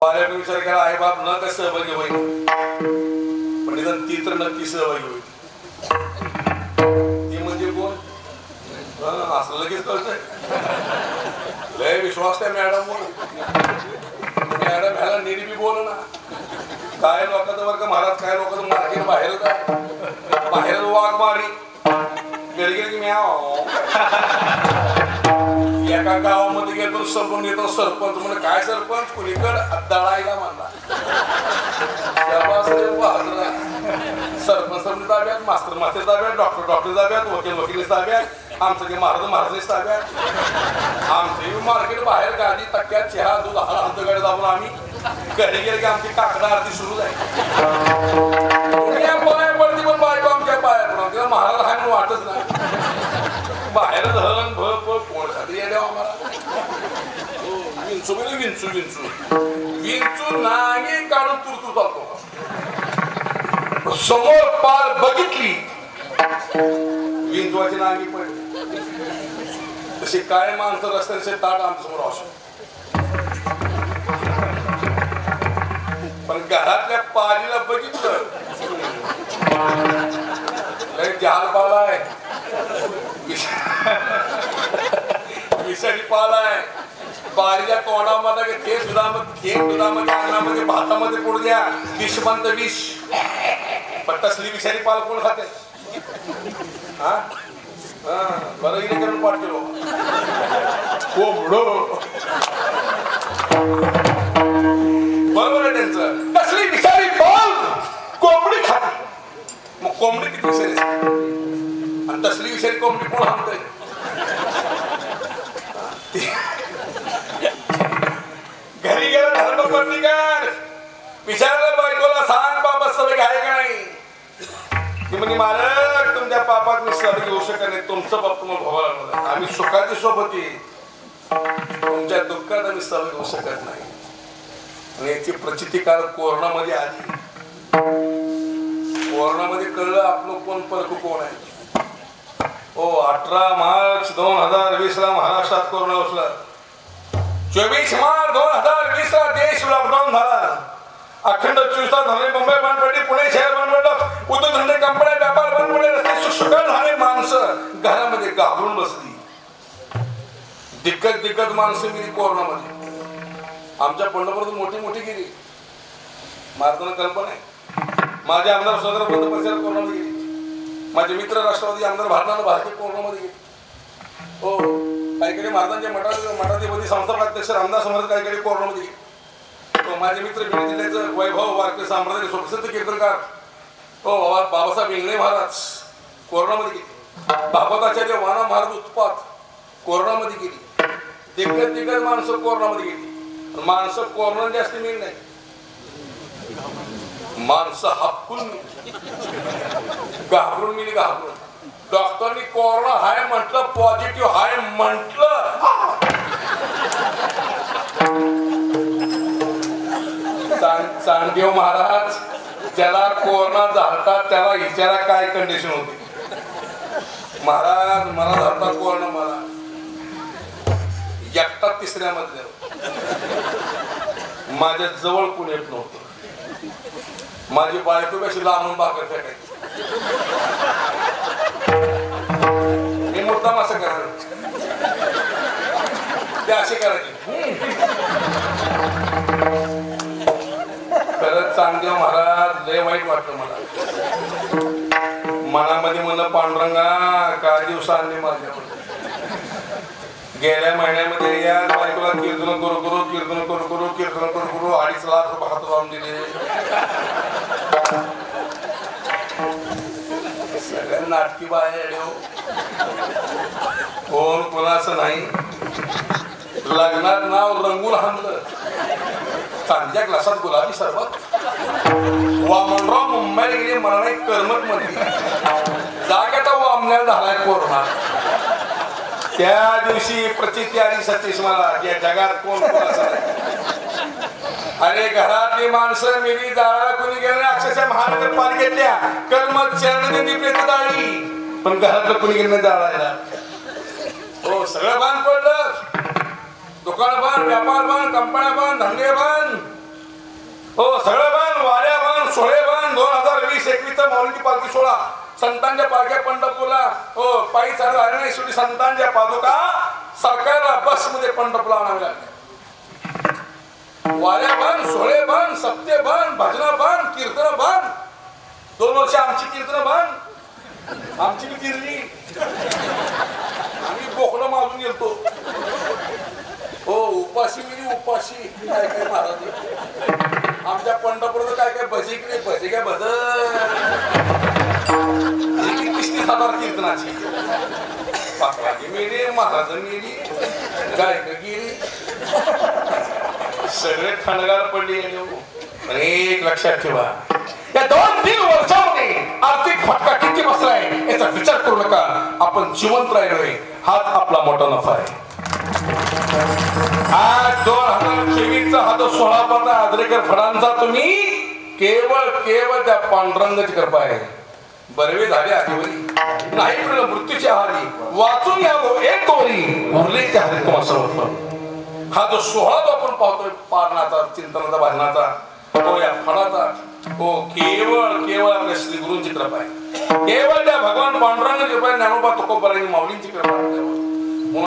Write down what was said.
पाल्याचा विचार केला आई बाप न कसं सहभागी होईल पण निदान ती तर नक्की सहभागी होईल. ती म्हणजे कोण असं लगेच कळतंय. लय विश्वास त्या मॅडम मॅडम ह्याला निरीबी बोल ना. काय लोकांचं बरं का महाराज काय लोकांचं मार्केट बाहेर का बाहेर वाघ मारी घरी गेली की म्याव. एका गावामध्ये गेलो सरपंच येतो सरपंच म्हणजे काय सरपंच कुणीकड दळायला म्हणला. सरपंच ताब्यात मास्तर मास्तर ताब्यात डॉक्टर ताब्यात वकील ताब्यात आमचं ते महाराज ताब्यात आमचं मार्केट बाहेर गाडी टक्क्यात चहा दूध आमचं गाडी दाबून आम्ही घरी गेले की आमची काकडा आरती सुरू झाली. पाया पडती पण बायको आमच्या पाया पडून तिला महाराज हाय म्हणून वाटच नाही. बाहेर धन भ कोणसाठी येड्या आम्हाला विंचू म्हणजे विंचू विंचू विंचू नांगी काढून तुरतूर चालतो. समोर पार बघितली विंचवाची नांगी पडली. तशी काय माणसं रस्त्याचे ताट आमच्यासमोर असो पण घरातल्या पालीला बघितलं जहाल पालाय विषारी पालाय पालीच्या तोंडामध्ये ते दुधामध्ये अन्नामध्ये भातामध्ये पडू द्या विषमंत विष. पण तसली विषारी पाल कोण खाते हा बरं इथे करून पाठ केलो बरोबर आहे त्यांचं. तसली विषारी पाल कोंबडी खाते. मग कोंबडी किती विषारी आणि तसली विषारी कोंबडी कोण हाणतंय. घरी गेला धर्मपत्रिकार विचारलं बायकोला सांग बाबा सवय आहे का नाही. ती म्हणजे मालक तुमच्या पापात मी सवय घेऊ शकत नाही. तुमचं बाप तुम्हाला भोगायला आम्ही सुखाची सोबत तुमच्या दुःखात आम्ही सवय घेऊ शकत नाही. आणि याची प्रचिती काळ कोरोनामध्ये आली. कोरोनामध्ये कळलं आपलं कोण परक कोण आहे. 18 मार्च 2020 ला महाराष्ट्रात कोरोना बसला. 24 मार्च 2020 ला देश लॉकडाऊन झाला. अखंड 24 तास झाले. मुंबई बंद पडली, पुणे शहर बंद पडलं, उद्योगधंदे कंपन्या व्यापार बंद पडले, रस्ते शुष्काळ झाले. माणसं घरामध्ये घाबरून बसली. दिग्गज माणसं गेली कोरोनामध्ये. आमच्या पंढरपूरातून मोठी गेली. मारताना कल्पना आहे. माझे आमदार सदर बंद परिसरात कोरोनामध्ये गेली. माझे मित्र राष्ट्रवादी आमदार भारतीय कोरोनामध्ये गेले. हो काही महाराजांच्या मठाधिपती संस्थापक अध्यक्ष रामदास समर्थ काही कोरोनामध्ये गेले. हो माझे मित्र बीड जिल्ह्याचं वैभव वारकरी साम्राज्य सुप्रसिद्ध कीर्तनकार हो बाबासाहेब इंगळे महाराज कोरोनामध्ये गेले. भागवताचार्य वाना महाराज उत्पात कोरोनामध्ये गेली. दिग्गज माणसं कोरोनामध्ये गेली. माणसं कोरोना जास्त मिळत नाही. माणसं हापकून घाबरून मिली घाबरून. डॉक्टरनी कोरोना हाय म्हटलं पॉझिटिव्ह हाय म्हटलं. चांदेव महाराज ज्याला कोरोना झालता त्याला विचारा काय कंडिशन होती. महाराज मला झालता कोरोना. मला एकटा तिसऱ्या मधल्या माझ्या जवळ कोण येत नव्हतं. माझी बायको कशी लांबून भाकर फेकायची. मी मुद्दाम असं करायचं ते असे करायचे. खरंच चांगदेव महाराज लय वाईट वाटलं मला. मनामध्ये म्हणलं पांडुरंगा काय दिवसांनी माझ्यावर. गेल्या महिन्यामध्ये या बायकोला कीर्तन करू 2.5 लाख रुपये हात लावून दिले. सगळ्या नाटकी बाहेर कोण कोणाचं नाही. लग्नात नाव रंगून हाणलं. चांगल्या ग्लासात गुलाबी सरबत. वामनराव मुंबईला गेले मला नाही करमत मध्ये जाग्याचा वामण्याला झालाय कोरोना. त्या दिवशी प्रचिती आली सतीश मला या जगात कोण कोणाचं. अरे घरातली माणसं मिली जाळा कोणी गेलं अक्षरशः महानगरपालिकेतल्या कर्मचाऱ्यांनी प्रेत जाळली पण घरातलं कोणी गेलं जाळायला. हो सगळं बंद पडलं. दुकान बंद, व्यापार बंद, कंपन्या बंद, धंदे बंद. हो सगळं बन, वाऱ्या बन, सोहळे बन. 2020-21 माऊलीची पालखी सोहळा संतांच्या पालख्या पंढरपूरला हो पायी चालू आले नाही. शेवटी संतांच्या पादुका सरकारला बसमध्ये पंढरपूरला आणावे लागले. वाऱ्या बन, सोहळे बन, सप्ते बन, भजन बन, कीर्तन बन. 2 वर्ष आमची कीर्तन बन, आमची बी कीर्तनी आम्ही बोकडं मारून गेलतो. हो उपाशी मिली उपाशी काय काय महाराज आमच्या पंढरपूरचं काय काय भजी की नाही भजी काय भजन 30,000 कीर्तनाची पाकवाजी मेली महाराज मेली गायक गेली सगळे खणगार पडली. पण एक लक्षात ठेवा या 2-3 वर्षामध्ये आर्थिक फटका किती बसलाय याचा विचार करू नका. आपण जिवंत राहिलोय हाच आपला मोठा नफा आहे. आज 2024चा हा जो 16 आजरेकर फडांचा तुम्ही केवळ त्या पांडुरंगाची कृपा आहे. बरवे झाले आधीवरी नाही मिळालं मृत्यूच्या हारी वाचून यावं एक तोरी उरले त्या हारी तुम्हाला सर्वस्व. हा जो 16 जो आपण पाहतोय पारणाचा चिंतनाचा भाजनाचा हो या फळाचा हो केवळ आपल्या श्री गुरूंची कृपा आहे. केवळ त्या भगवान पांडुरंगाची कृपा ज्ञानोबा तुकोबारांची माऊलींची कृपा आहे.